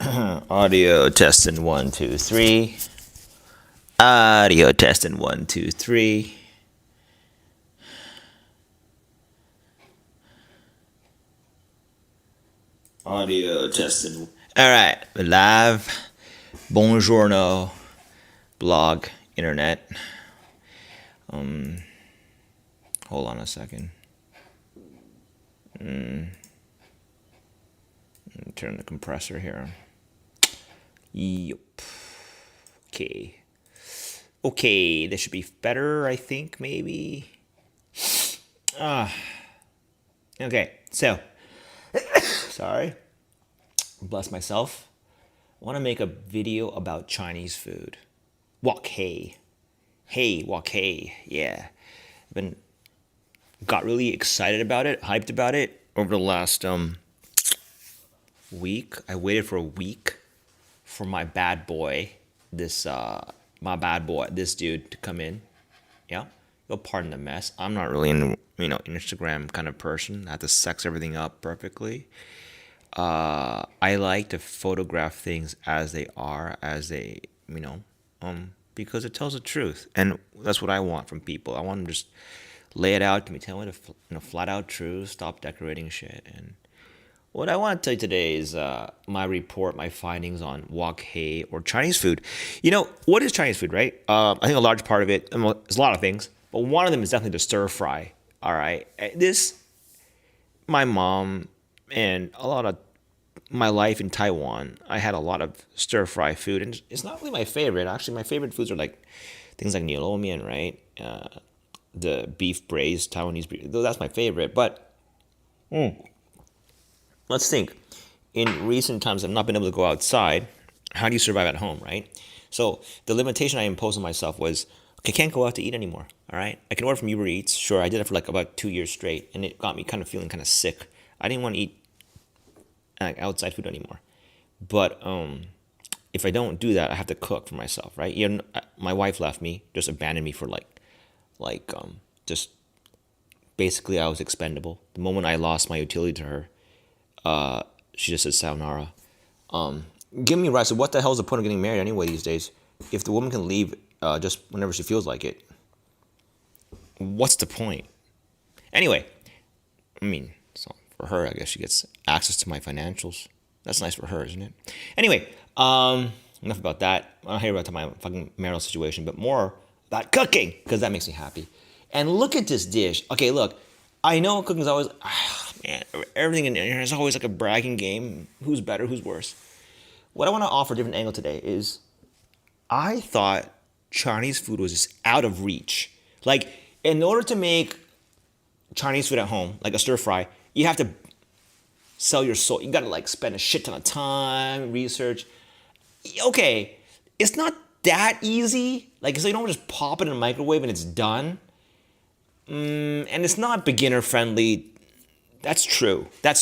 Audio testing 1, 2, 3. Audio testing 1, 2, 3. Audio testing. All right, we're live. Buongiorno, blog, internet. Hold on a second. Turn the compressor here. Yup. Okay, this should be better, I think, maybe. Okay, so, sorry, bless myself. I want to make a video about Chinese food. Wok hei. Hey, wok hei, yeah. Got really excited about it, hyped about it over the last week. I waited for a week for my bad boy, this dude to come in. Yeah, you'll pardon the mess. I'm not really an Instagram kind of person. I have to sex everything up perfectly. I like to photograph things as they are, because it tells the truth, and that's what I want from people. I want them to just lay it out to me, tell me the flat out truth, stop decorating shit. And what I want to tell you today is my report, my findings on wok hei or Chinese food. What is Chinese food, right? I think a large part of it, there's a lot of things, but one of them is definitely the stir fry. All right, my mom and a lot of my life in Taiwan, I had a lot of stir fry food, and it's not really my favorite. Actually, my favorite foods are like things like niu mian, right? The beef braised Taiwanese beef. That's my favorite. But let's think. In recent times, I've not been able to go outside. How do you survive at home, right? So the limitation I imposed on myself was, okay, I can't go out to eat anymore. All right, I can order from Uber Eats. Sure, I did it for like about 2 years straight, and it got me kind of feeling kind of sick. I didn't want to eat outside food anymore. But if I don't do that, I have to cook for myself, right? My wife left me, just abandoned me for just basically I was expendable. The moment I lost my utility to her, she just said sayonara. Give me rights. So what the hell is the point of getting married anyway these days? If the woman can leave just whenever she feels like it, what's the point? Anyway, so for her, I guess she gets access to my financials. That's nice for her, isn't it? Anyway, enough about that. I don't hear about my fucking marital situation, but more about cooking, because that makes me happy. And look at this dish. Okay, look, I know cooking is always, everything in here is always like a bragging game. Who's better, who's worse? What I want to offer a different angle today is, I thought Chinese food was just out of reach. Like, in order to make Chinese food at home, like a stir fry, you have to sell your soul. You gotta spend a shit ton of time, research. Okay, it's not that easy. So you don't just pop it in a microwave and it's done. And it's not beginner friendly. That's true. But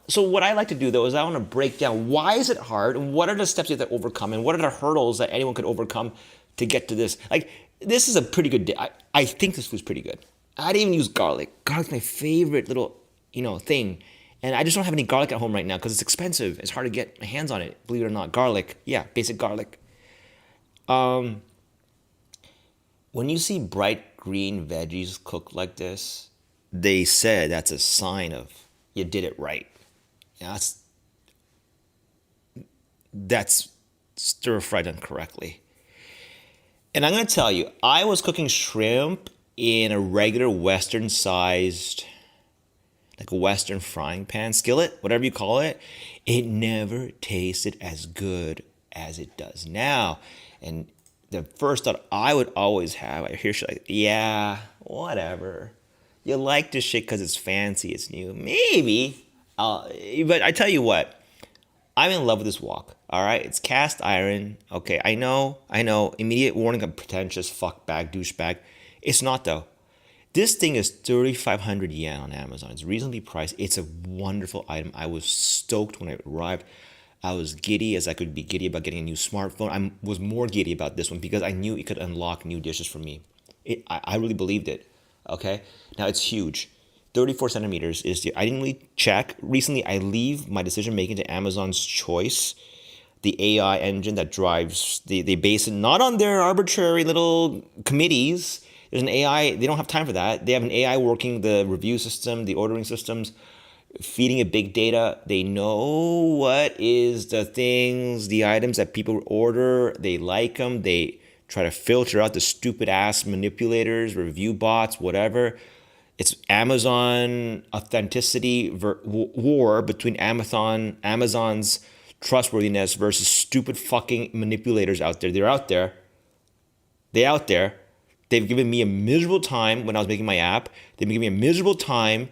so what I like to do though is I want to break down why is it hard and what are the steps you have to overcome and what are the hurdles that anyone could overcome to get to this. This is a pretty good, I think this food's pretty good. I didn't even use garlic. Garlic's my favorite little, thing. And I just don't have any garlic at home right now because it's expensive. It's hard to get my hands on it, believe it or not. Garlic. Yeah, basic garlic. When you see bright green veggies cooked like this, they said that's a sign of you did it right. Yeah, that's stir fried done correctly. And I'm going to tell you, I was cooking shrimp in a regular Western sized, like a Western frying pan, skillet, whatever you call it. It never tasted as good as it does now. And the first thought I would always have, I hear shit like, yeah, whatever. You like this shit because it's fancy, it's new. Maybe. But I tell you what, I'm in love with this wok. All right, it's cast iron. Okay, I know. Immediate warning of pretentious fuckbag, douchebag. It's not though. This thing is 3,500 yen on Amazon. It's reasonably priced. It's a wonderful item. I was stoked when it arrived. I was giddy as I could be giddy about getting a new smartphone. I was more giddy about this one because I knew it could unlock new dishes for me. I really believed it. Okay, now it's huge. 34 centimeters is the, I didn't really check. Recently, I leave my decision making to Amazon's Choice, the AI engine that drives, they base it not on their arbitrary little committees. There's an AI, they don't have time for that. They have an AI working the review system, the ordering systems, feeding it big data. They know what is the things, the items that people order. They like them. They try to filter out the stupid ass manipulators, review bots, whatever. It's Amazon authenticity war between Amazon's trustworthiness versus stupid fucking manipulators out there. They're out there. They out there. They've given me a miserable time when I was making my app. They've been giving me a miserable time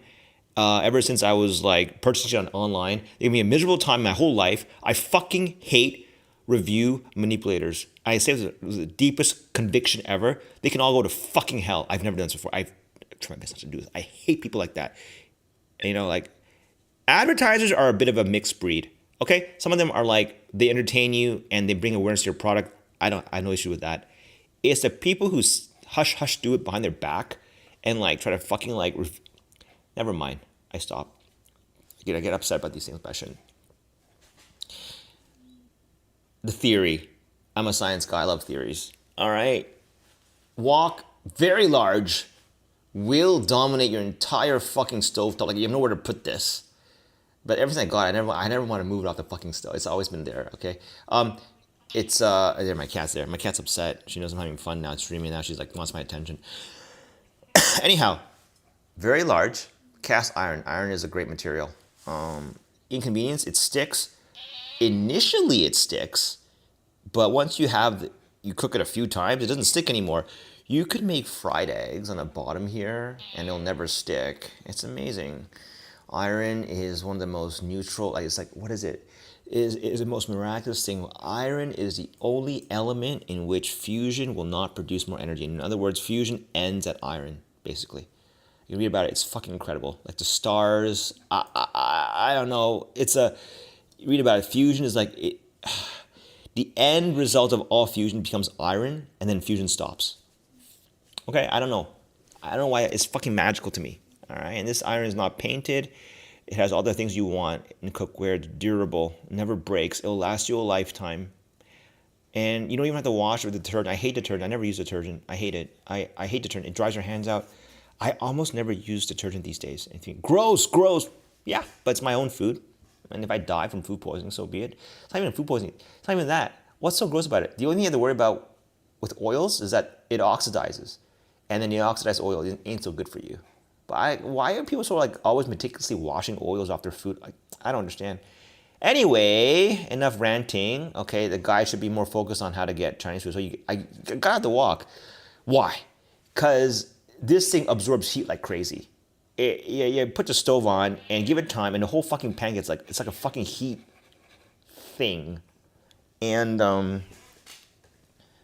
ever since I was like purchasing it online. They gave me a miserable time my whole life. I fucking hate review manipulators. I say it was the deepest conviction ever. They can all go to fucking hell. I've never done this before. I've tried my best not to do this. I hate people like that. And, like advertisers are a bit of a mixed breed. Okay, some of them are like they entertain you and they bring awareness to your product. I have no issue with that. It's the people who hush do it behind their back and like try to fucking like. Never mind. I stop. I get upset about these things, but I shouldn't. The theory. I'm a science guy. I love theories. All right. Wok, very large, will dominate your entire fucking stovetop. Like you have nowhere to put this. But everything I got, I never want to move it off the fucking stove. It's always been there. Okay. It's there. My cat's there. My cat's upset. She knows I'm having fun now. It's streaming now. She's like wants my attention. Anyhow, very large. Cast iron. Iron is a great material. Inconvenience, it sticks. Initially, it sticks, but once you cook it a few times, it doesn't stick anymore. You could make fried eggs on the bottom here, and it'll never stick. It's amazing. Iron is one of the most neutral. Like it's like what is it? Is the most miraculous thing. Iron is the only element in which fusion will not produce more energy. In other words, fusion ends at iron, basically. You read about it, it's fucking incredible. Like the stars, I don't know. You read about it, fusion is like, the end result of all fusion becomes iron, and then fusion stops. Okay, I don't know. I don't know why, it's fucking magical to me. All right, and this iron is not painted. It has all the things you want in cookware. It's durable, never breaks. It'll last you a lifetime. And you don't even have to wash it with detergent. I hate detergent. I never use detergent. I hate it. I hate detergent. It dries your hands out. I almost never use detergent these days. I think, gross. Yeah, but it's my own food. And if I die from food poisoning, so be it. It's not even food poisoning. It's not even that. What's so gross about it? The only thing you have to worry about with oils is that it oxidizes. And then the oxidized oil ain't so good for you. But why are people so like always meticulously washing oils off their food? I don't understand. Anyway, enough ranting. Okay, the guy should be more focused on how to get Chinese food. So I got out the wok. Why? Because this thing absorbs heat like crazy. You put the stove on and give it time, and the whole fucking pan gets like, it's like a fucking heat thing. And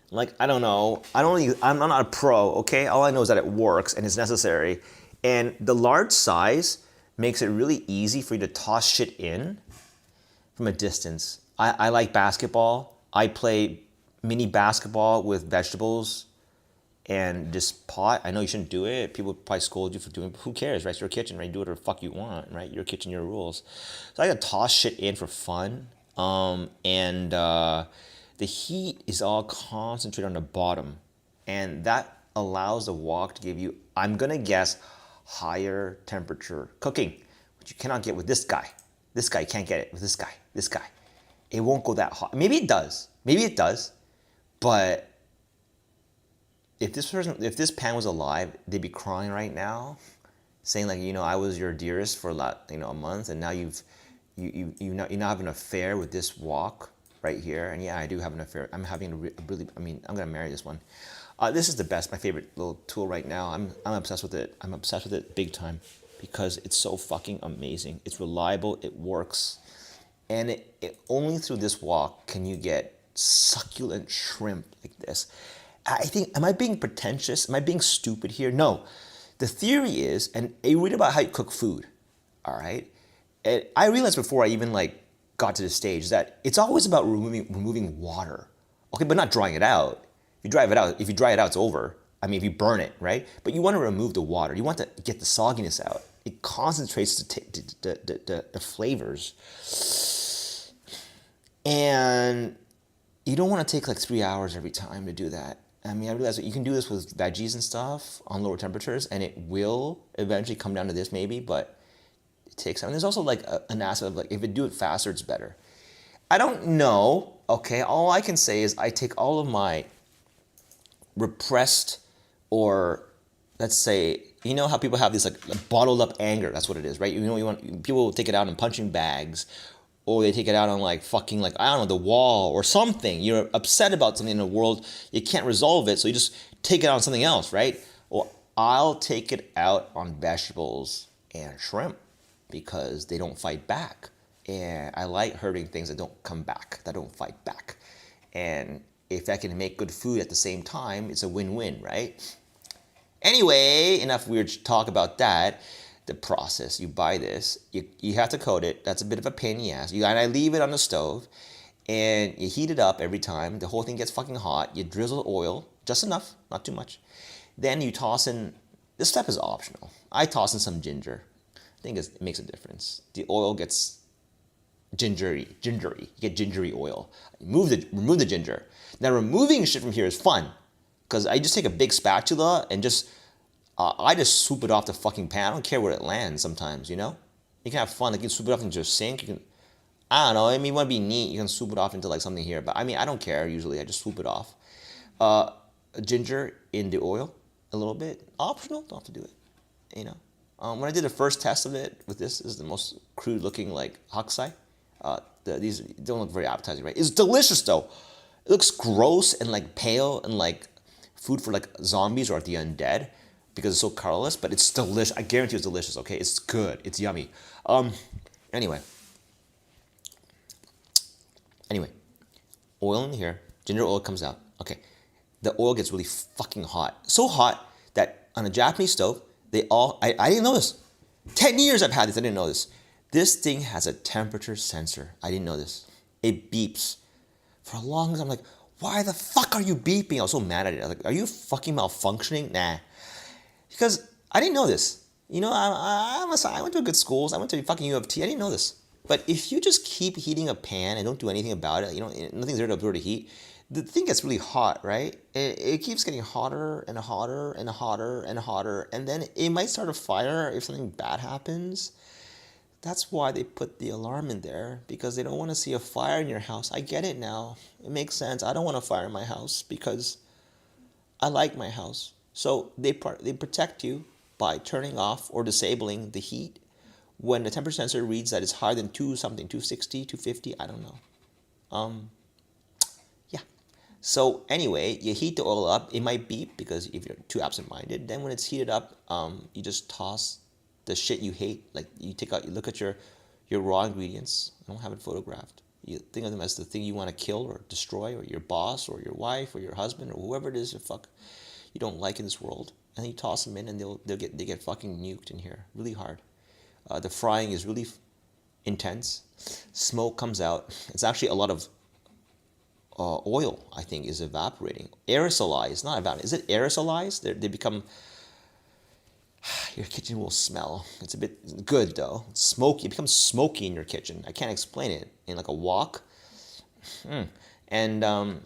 like I don't know. I'm not a pro. Okay, all I know is that it works and it's necessary. And the large size makes it really easy for you to toss shit in from a distance. I like basketball. I play mini basketball with vegetables and just pot. I know you shouldn't do it. People probably scold you for doing it, but who cares, right? It's your kitchen, right? Do whatever the fuck you want, right? Your kitchen, your rules. So I gotta toss shit in for fun. The heat is all concentrated on the bottom. And that allows the wok to give you, I'm gonna guess, higher temperature cooking, which you cannot get with this guy. This guy can't get it with this guy. This guy. It won't go that hot. Maybe it does. But if this pan was alive, they'd be crying right now, saying like, I was your dearest for a month, and now you now have an affair with this wok right here. And yeah, I do have an affair. I'm having I'm gonna marry this one. This is the best, my favorite little tool right now. I'm obsessed with it. I'm obsessed with it big time because it's so fucking amazing. It's reliable. It works, and it only through this wok can you get succulent shrimp like this. I think, am I being pretentious? Am I being stupid here? No. The theory is, and you read about how you cook food, all right? And I realized before I even got to this stage that it's always about removing water, okay, but not drying it out. If you dry it out, it's over. If you burn it, right? But you want to remove the water. You want to get the sogginess out. it concentrates the flavors. And you don't want to take like 3 hours every time to do that. I mean, I realize that you can do this with veggies and stuff on lower temperatures, and it will eventually come down to this maybe, but it takes time. And there's also like an aspect of like, if you do it faster, it's better. I don't know, okay? All I can say is I take all of my repressed, or let's say, you know how people have this like bottled up anger, that's what it is, right? You know, people will take it out in punching bags, or they take it out on like fucking like, I don't know, the wall or something. You're upset about something in the world, you can't resolve it, so you just take it out on something else, right? Well, I'll take it out on vegetables and shrimp because they don't fight back. And I like hurting things that don't come back, that don't fight back. And if I can make good food at the same time, it's a win-win, right? Anyway, enough weird talk about that. The process, you buy this, you have to coat it. That's a bit of a pain in the ass. And I leave it on the stove, and you heat it up every time. The whole thing gets fucking hot. You drizzle oil, just enough, not too much. Then you toss in, this step is optional. I toss in some ginger. I think it makes a difference. The oil gets gingery. You get gingery oil. Remove the ginger. Now removing shit from here is fun, because I just take a big spatula and I just swoop it off the fucking pan. I don't care where it lands sometimes, you know? You can have fun. Like, you can swoop it off into a sink. You can, I don't know. I mean, you want to be neat, you can swoop it off into like something here. But I mean, I don't care usually. I just swoop it off. Ginger in the oil a little bit. Optional. Don't have to do it, you know? When I did the first test of it with this is the most crude looking like haksai. These don't look very appetizing, right? It's delicious though. It looks gross and like pale and like food for like zombies or the undead, because it's so colorless, but it's delicious. I guarantee it's delicious, okay? It's good. It's yummy. Anyway, oil in here. Ginger oil comes out. Okay. The oil gets really fucking hot. So hot that on a Japanese stove, I didn't know this. 10 years I've had this, I didn't know this. This thing has a temperature sensor. I didn't know this. It beeps. For a long time, I'm like, why the fuck are you beeping? I was so mad at it. I was like, are you fucking malfunctioning? Nah. Because I didn't know this. You know, I went to good schools. I went to fucking U of T. I didn't know this. But if you just keep heating a pan and don't do anything about it, you know, nothing's there to absorb the heat, the thing gets really hot, right? It keeps getting hotter and hotter and hotter and hotter. And then it might start a fire if something bad happens. That's why they put the alarm in there, because they don't want to see a fire in your house. I get it now. It makes sense. I don't want a fire in my house because I like my house. So they protect you by turning off or disabling the heat when the temperature sensor reads that it's higher than 260, 250, I don't know. Yeah. So anyway, you heat the oil up. It might beep because if you're too absent-minded. Then when it's heated up, you just toss the shit you hate. Like you look at your raw ingredients. I don't have it photographed. You think of them as the thing you want to kill or destroy, or your boss or your wife or your husband or whoever it is you don't like in this world. And then you toss them in and they get fucking nuked in here really hard. The frying is really intense. Smoke comes out. It's actually a lot of oil, I think, is evaporating. Aerosolized, not evaporating. Is it aerosolized? They become... Your kitchen will smell. It's a bit good though. It's smoky. It becomes smoky in your kitchen. I can't explain it. In like a wok. And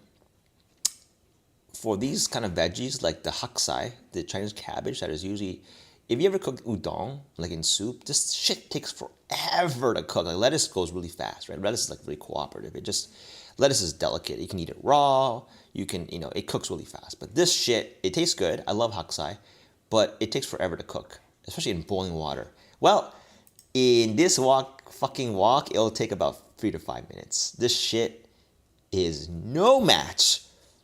for these kind of veggies, like the haksai, the Chinese cabbage that is usually... If you ever cook udon, like in soup, this shit takes forever to cook. Like lettuce goes really fast, right? Lettuce is like really cooperative. Lettuce is delicate. You can eat it raw. You can, it cooks really fast. But this shit, it tastes good. I love haksai, but it takes forever to cook, especially in boiling water. Well, in this fucking wok, it'll take about 3 to 5 minutes. This shit is no match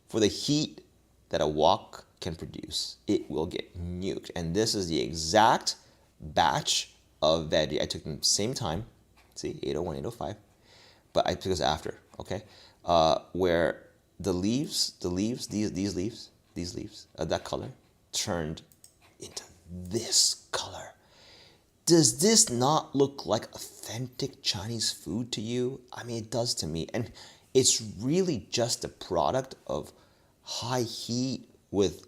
for the heat that a wok can produce. It will get nuked. And this is the exact batch of veggie. I took them same time. See, 801, 805. But I took this after, okay? Where the leaves, these leaves, that color, turned into this color. Does this not look like authentic Chinese food to you? I mean, it does to me. And it's really just a product of high heat with,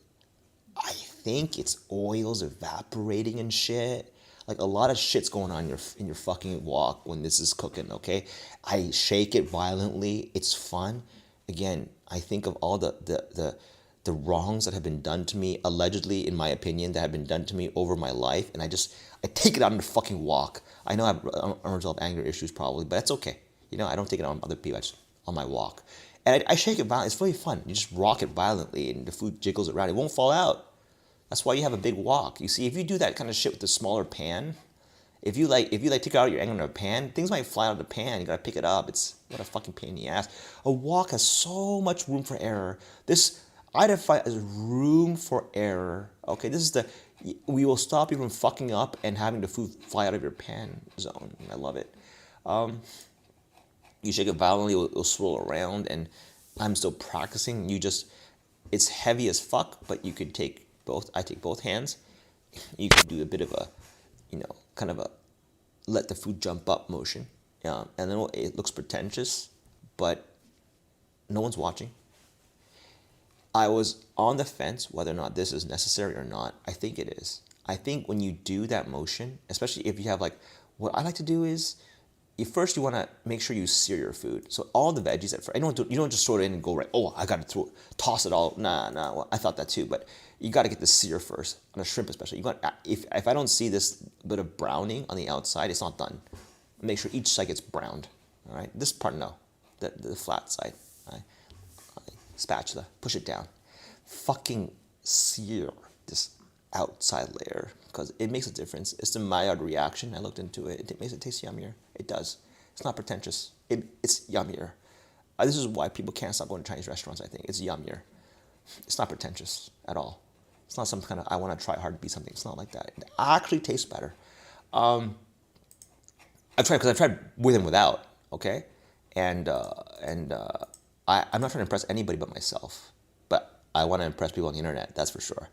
I think it's oils evaporating and shit. Like a lot of shit's going on in your fucking wok when this is cooking, okay? I shake it violently. It's fun. Again, I think of all the wrongs that have been done to me, allegedly, in my opinion, that have been done to me over my life, and I take it out on the fucking wok. I know I have unresolved anger issues probably, but that's okay. I don't take it on other people. I just on my wok, and I shake it violently. It's really fun. You just rock it violently, and the food jiggles around. It won't fall out. That's why you have a big wok. You see, if you do that kind of shit with the smaller pan, if you take out your egg in a pan, things might fly out of the pan. You gotta pick it up. It's what a fucking pain in the ass. A wok has so much room for error. This I define as room for error. Okay, this is we will stop you from fucking up and having the food fly out of your pan zone. I love it. You shake it violently, it'll swirl around, and I'm still practicing. It's heavy as fuck, but you could take both. I take both hands. You can do a bit of a, kind of a let the food jump up motion. And then it looks pretentious, but no one's watching. I was on the fence whether or not this is necessary or not. I think it is. I think when you do that motion, especially if you have what I like to do is, you want to make sure you sear your food. So all the veggies you don't just throw it in and go right. Oh, I got to toss it all. Nah. Well, I thought that too, but you got to get the sear first on a shrimp, especially. If I don't see this bit of browning on the outside, it's not done. Make sure each side gets browned. All right, this part no, the flat side. All right? Spatula, push it down. Fucking sear this outside layer because it makes a difference. It's the Maillard reaction. I looked into it. It makes it taste yummier. It does. It's not pretentious. It's yummier. This is why people can't stop going to Chinese restaurants, I think. It's yummier. It's not pretentious at all. It's not some kind of I want to try hard to be something. It's not like that. It actually tastes better. I've tried with and without, okay? And I'm not trying to impress anybody but myself. But I want to impress people on the internet, that's for sure.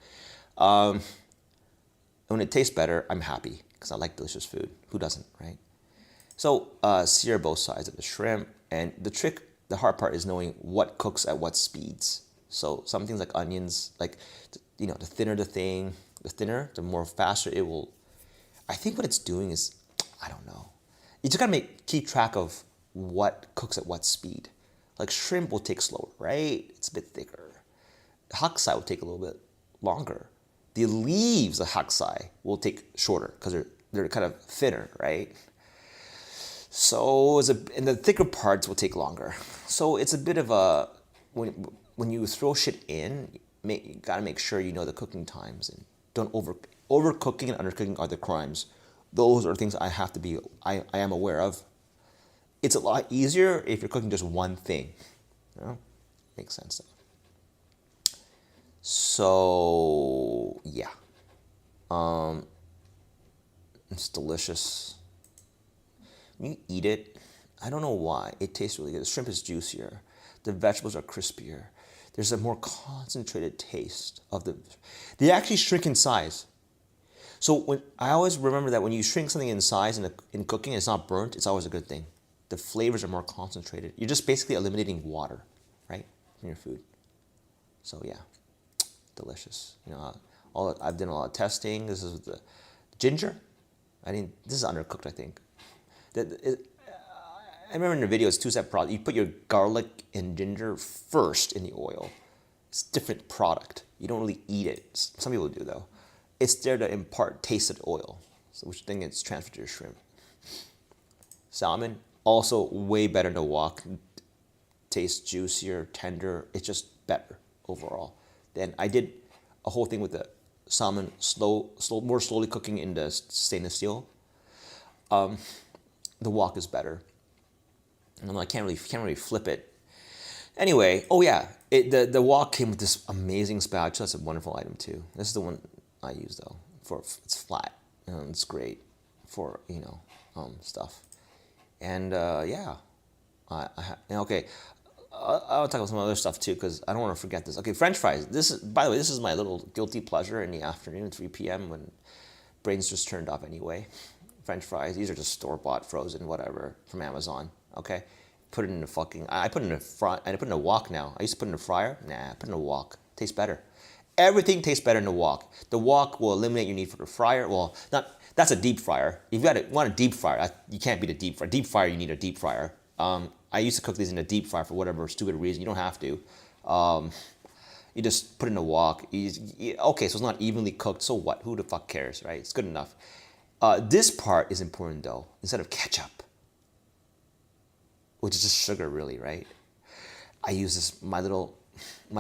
When it tastes better, I'm happy because I like delicious food. Who doesn't, right? So sear both sides of the shrimp. And the hard part is knowing what cooks at what speeds. So some things like onions, the thinner the more faster it will. I think what it's doing is, I don't know. You just gotta keep track of what cooks at what speed. Like shrimp will take slower, right? It's a bit thicker. Haksai will take a little bit longer. The leaves of haksai will take shorter because they're kind of thinner, right? So and the thicker parts will take longer. So it's a bit of a when you throw shit in, you gotta make sure you know the cooking times and don't overcooking and undercooking are the crimes. Those are things I am aware of. It's a lot easier if you're cooking just one thing. Makes sense though. So yeah, it's delicious. When you eat it, I don't know why, it tastes really good. The shrimp is juicier. The vegetables are crispier. There's a more concentrated taste they actually shrink in size. So I always remember that when you shrink something in size in cooking and it's not burnt, it's always a good thing. The flavors are more concentrated. You're just basically eliminating water, right, from your food. So yeah, delicious. I've done a lot of testing. This is the ginger. This is undercooked, I think. I remember in the video, it's two-step process. You put your garlic and ginger first in the oil. It's a different product. You don't really eat it. Some people do, though. It's there to impart taste of oil, which thing it's transferred to your shrimp. Salmon, also way better to wok. Tastes juicier, tender. It's just better overall. Then I did a whole thing with the salmon, more slowly cooking in the stainless steel. The wok is better. And I can't really flip it. Anyway, oh yeah, the wok came with this amazing spatula. That's a wonderful item too. This is the one I use though. It's flat. It's great for stuff. And yeah, okay. I'll talk about some other stuff too because I don't want to forget this. Okay, French fries. By the way, this is my little guilty pleasure in the afternoon, 3 p.m. when brain's just turned off anyway. French fries. These are just store-bought, frozen, whatever, from Amazon. Okay, put it in the fucking. I put it in a fry. I put it in a wok now. I used to put it in a fryer. Nah, I put it in a wok. Tastes better. Everything tastes better in the wok. The wok will eliminate your need for the fryer. Well, not That's a deep fryer. If you want a deep fryer, you can't beat a deep fryer. Deep fryer, you need a deep fryer. I used to cook these in a deep fryer for whatever stupid reason. You don't have to. You just put it in a wok. Okay, so it's not evenly cooked. So what? Who the fuck cares, right? It's good enough. This part is important though. Instead of ketchup, which is just sugar, really, right? I use this my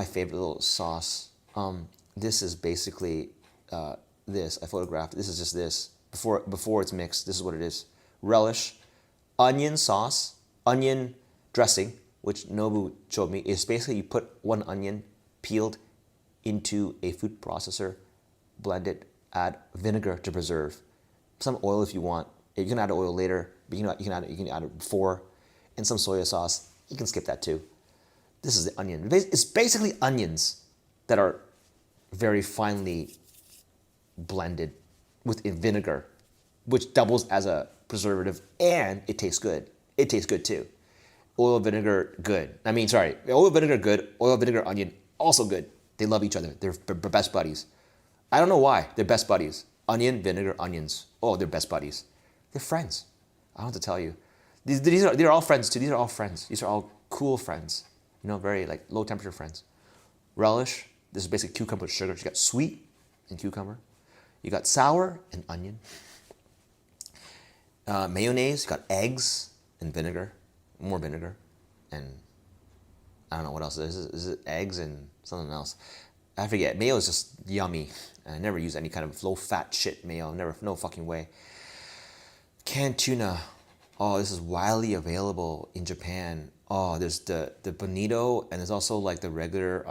favorite little sauce. This is basically this. I photographed. This is just this before it's mixed. This is what it is: relish, onion sauce, onion dressing, which Nobu showed me. Is basically you put one onion peeled into a food processor, blend it, add vinegar to preserve, some oil if you want. You can add oil later, but you can add it before, and some soy sauce. You can skip that too. This is the onion. It's basically onions that are very finely blended with vinegar, which doubles as a preservative, and it tastes good. It tastes good too. Oil, vinegar, good. Oil, vinegar, good. Oil, vinegar, onion, also good. They love each other. They're best buddies. I don't know why. They're best buddies. Onion, vinegar, onions. Oh, they're best buddies. They're friends. I don't have to tell you. They're all friends too. These are all friends. These are all cool friends. Very like low temperature friends. Relish. This is basically cucumber with sugar. You got sweet and cucumber. You got sour and onion. Mayonnaise. You got eggs and vinegar. More vinegar. And I don't know what else it is. Is it eggs and something else? I forget. Mayo is just yummy. I never use any kind of low-fat shit mayo. Never. No fucking way. Canned tuna. Oh, this is widely available in Japan. Oh, there's the bonito, and there's also like the regular.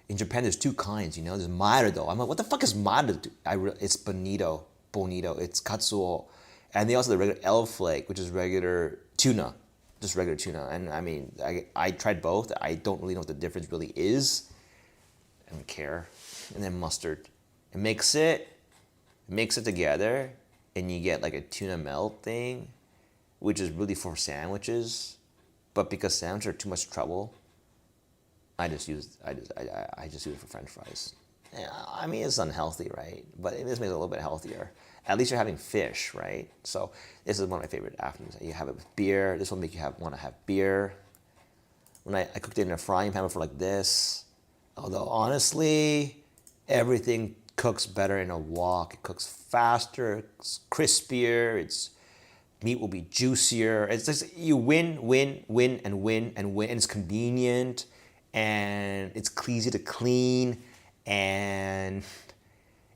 In Japan. There's two kinds. There's Marudo. I'm like, what the fuck is Marudo? It's bonito. It's katsuo, and they also have the regular L flake, which is regular tuna, just regular tuna. And I tried both. I don't really know what the difference really is. I don't care. And then mustard, and mix it together, and you get like a tuna melt thing, which is really for sandwiches. But because sandwiches are too much trouble, I just use it for French fries. Yeah, it's unhealthy, right? But this makes it a little bit healthier. At least you're having fish, right? So this is one of my favorite afternoons. You have it with beer. This will make you want to have beer. When I cooked it in a frying pan before like this. Although honestly, everything cooks better in a wok. It cooks faster, it's crispier, meat will be juicier. It's just you win, and it's convenient, and it's easy to clean, and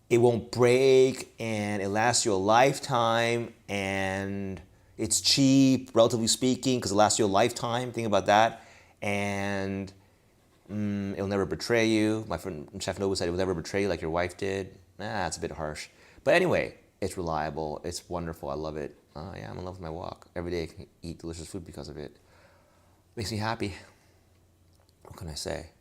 it won't break, and it lasts you a lifetime, and it's cheap, relatively speaking, because it lasts you a lifetime. Think about that. And it'll never betray you. My friend Chef Nobu said it will never betray you like your wife did. That's a bit harsh. But anyway, it's reliable. It's wonderful. I love it. Yeah, I'm in love with my wok. Every day I can eat delicious food because of it. Makes me happy. What can I say?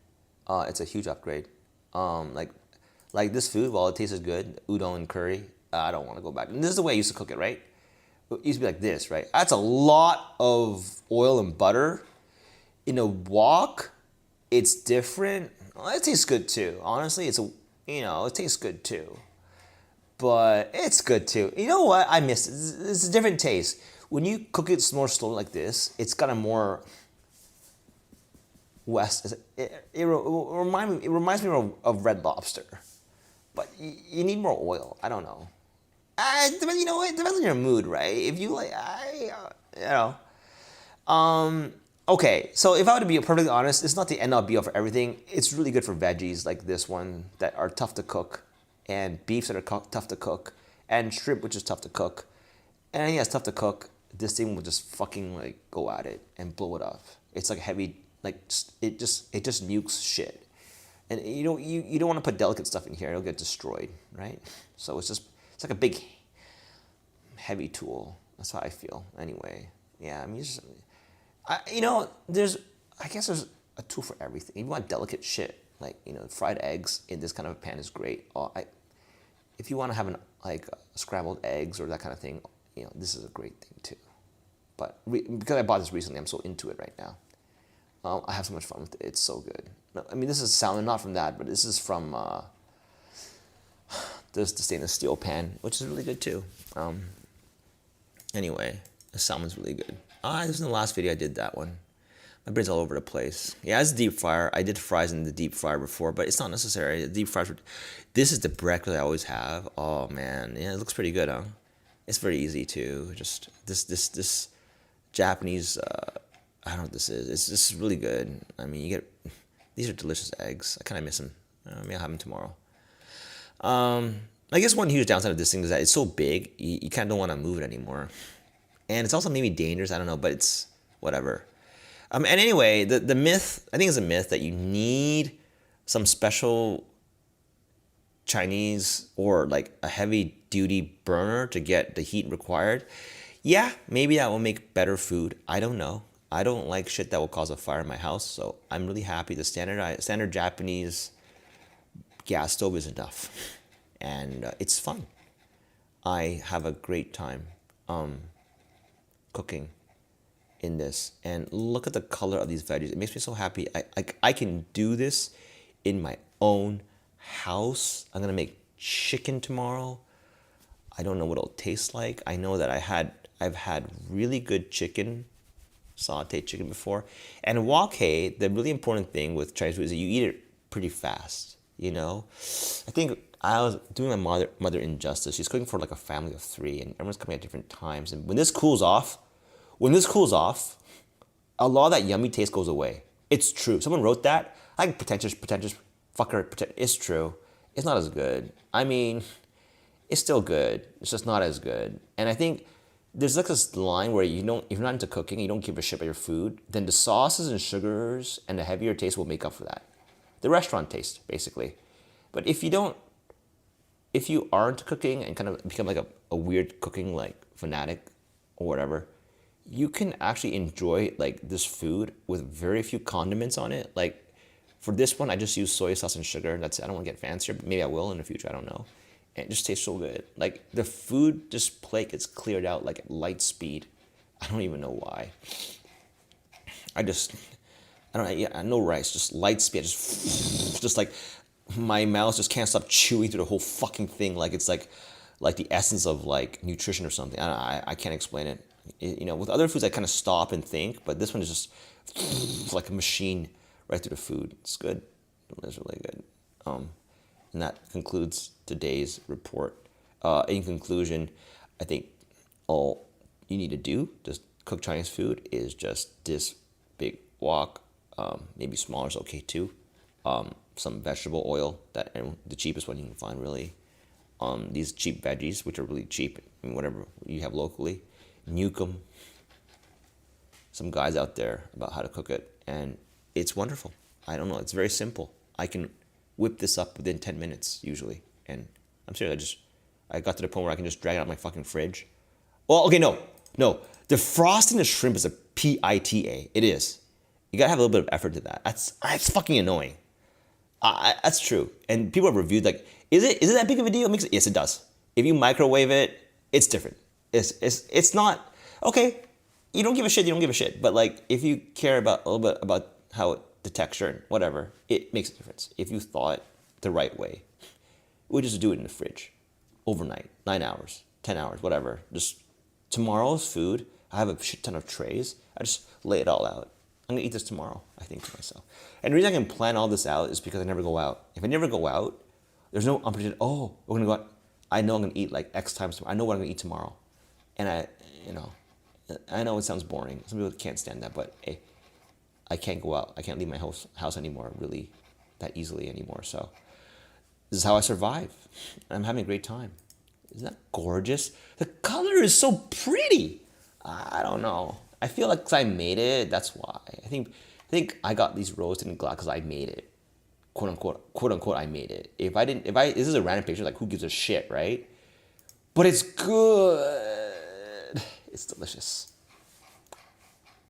It's a huge upgrade. Like this food, while it tastes good, udon and curry, I don't want to go back. And this is the way I used to cook it, right? It used to be like this, right? That's a lot of oil and butter. In a wok, it's different. Well, it tastes good too. Honestly, it tastes good too. But it's good too. You know what? I miss it. It's a different taste. When you cook it more slowly like this, it's got a more it reminds me of Red Lobster. But you need more oil. I don't know. It depends on your mood, right? If you like, Okay, so if I were to be perfectly honest, it's not the end all be all for everything. It's really good for veggies like this one that are tough to cook, and beefs that are tough to cook, and shrimp which is tough to cook. And anything that's tough to cook, this thing will just fucking like go at it and blow it up. It's like heavy, it just nukes shit. And you don't want to put delicate stuff in here; it'll get destroyed, right? So it's like a big, heavy tool. That's how I feel, anyway. Yeah, I guess there's a tool for everything. If you want delicate shit, like fried eggs in this kind of a pan is great. If you want to have scrambled eggs or that kind of thing, this is a great thing too. But because I bought this recently, I'm so into it right now. I have so much fun with it. It's so good. This is salmon, not from that, but this is from Just the stainless steel pan, which is really good too. Anyway, the salmon's really good. This is in the last video I did that one. My brain's all over the place. Yeah, it's deep fryer. I did fries in the deep fryer before, but it's not necessary. The deep fryers. This is the breakfast I always have. Oh man, yeah, it looks pretty good, huh? It's very easy too. Just this Japanese. I don't know what this is. It's just really good. I mean, you get these are delicious eggs. I kind of miss them. Maybe I'll have them tomorrow. I guess one huge downside of this thing is that it's so big, you kind of don't want to move it anymore. And it's also maybe dangerous, I don't know, but it's whatever. And anyway, the myth, I think it's a myth that you need some special Chinese or like a heavy duty burner to get the heat required. Yeah, maybe that will make better food. I don't know. I don't like shit that will cause a fire in my house, so I'm really happy the standard Japanese gas stove is enough. And it's fun. I have a great time cooking in this. And look at the color of these veggies. It makes me so happy. I can do this in my own house. I'm gonna make chicken tomorrow. I don't know what it'll taste like. I know that I've had really good chicken, sauteed chicken before. And wok hei, the really important thing with Chinese food is that you eat it pretty fast. You know, I think I was doing my mother injustice. She's cooking for like a family of 3, and everyone's coming at different times. And when this cools off, a lot of that yummy taste goes away. It's true. Someone wrote that. Like pretentious fucker. It's true. It's not as good. I mean, it's still good. It's just not as good. And I think there's like this line where if you're not into cooking, you don't give a shit about your food, then the sauces and sugars and the heavier taste will make up for that. The restaurant taste, basically. But if you aren't cooking and kind of become like a weird cooking like fanatic or whatever, you can actually enjoy like this food with very few condiments on it. Like for this one, I just use soy sauce and sugar. That's it. I don't want to get fancier, but maybe I will in the future. I don't know. And it just tastes so good. Like the food just plate gets cleared out like at light speed. I don't even know why. I don't know, yeah, no rice, just light speed, just like my mouth just can't stop chewing through the whole fucking thing, like it's like the essence of like nutrition or something. I can't explain it. You know, with other foods I kind of stop and think, but this one is just like a machine right through the food. It's good. It's really good. And that concludes today's report. In conclusion, I think all you need to do to cook Chinese food is just this big wok. Maybe smaller is okay too. Some vegetable oil, and the cheapest one you can find really. These cheap veggies, which are really cheap, I mean, whatever you have locally. Nuke them. Some guys out there about how to cook it, and it's wonderful. I don't know, it's very simple. I can whip this up within 10 minutes usually, and I'm serious. I got to the point where I can just drag it out of my fucking fridge. Well, okay, no. Defrosting the shrimp is a PITA. It is. You gotta have a little bit of effort to that. That's fucking annoying. That's true. And people have reviewed like, is it that big of a deal? Yes, it does. If you microwave it, it's different. It's not okay. You don't give a shit. You don't give a shit. But like, if you care about a little bit about how the texture and whatever, it makes a difference. If you thaw it the right way, we just do it in the fridge, overnight, 9 hours, 10 hours, whatever. Just tomorrow's food. I have a shit ton of trays. I just lay it all out. I'm gonna eat this tomorrow, I think to myself. And the reason I can plan all this out is because I never go out. If I never go out, there's no opportunity, we're gonna go out. I know I'm gonna eat like X times tomorrow. I know what I'm gonna eat tomorrow. And I know it sounds boring. Some people can't stand that, but hey, I can't go out. I can't leave my house anymore really that easily anymore. So this is how I survive. I'm having a great time. Isn't that gorgeous? The color is so pretty. I don't know. I feel like 'cause I made it, that's why. I think I got these roasted in glass because I made it. Quote unquote, I made it. This is a random picture, like who gives a shit, right? But it's good. It's delicious.